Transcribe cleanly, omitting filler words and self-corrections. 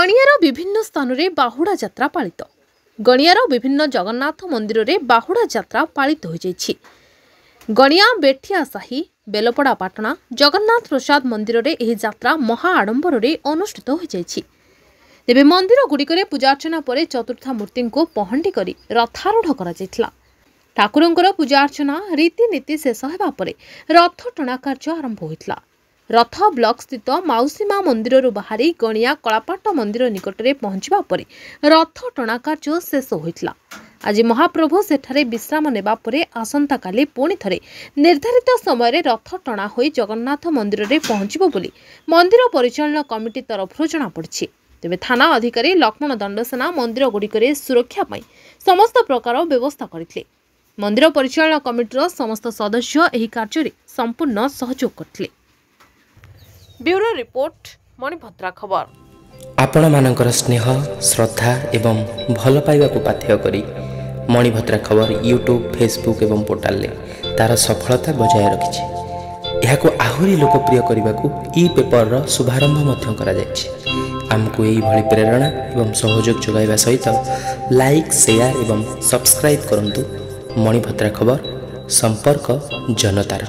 गणियार विभिन्न स्थान में बाहुड़ा यात्रा पालित। गणियार विभिन्न जगन्नाथ मंदिर में बाहुड़ा यात्रा पालित हो जाइछि। गणिया बेठिया साही बेलपड़ा पाटना जगन्नाथ प्रसाद मंदिर में यह यात्रा महा आडंबर अनुष्ठित हो जाइछि। तेबे मंदिर गुड़िक पूजार्चना पर चतुर्था मूर्ति को पहंडी कर रथारूढ़ कर ठाकुरंकर पूजार्चना रीतिनीति शेष होगा पर रथ टणा कार्य आरंभ होता। रथ ब्लॉक स्थित माउसीमा मंदिर बाहरी गणिया कलापाट मंदिर निकट में पहुंचवा पर रथ टणा कार्य शेष होता। आज महाप्रभु सेठारे विश्राम नेबा परे आसंता काली पुणी थरे निर्धारित समय रथ टणा होई जगन्नाथ मंदिर में पहुंचबो बोली मंदिर परिचालन कमिटी तरफ जना पड़ी। तेबे थाना अधिकारी लक्ष्मण दंडसेना मंदिर गुड़िक सुरक्षा पाई समस्त प्रकार व्यवस्था करथिले। मंदिर परिचालन कमिटीर समस्त सदस्य एही कार्य संपूर्ण सहयोग करथिले। ब्यूरो रिपोर्ट मणिभद्रा खबर। आपण मानकर स्नेह श्रद्धा एवं भल पाइबा को पाथेय करी मणिभद्रा खबर यूट्यूब फेसबुक एवं पोर्टाल ले तार सफलता बजाय रखिछि। एहाको आहुरी लोकप्रिय करने को ई पेपर रो शुभारंभ मध्य करा जायछि। आमको यही भली प्रेरणा एवं सहयोग जोगाइबा सहित लाइक शेयर एवं सब्सक्राइब करंतु। मणिभद्रा खबर संपर्क जनतार।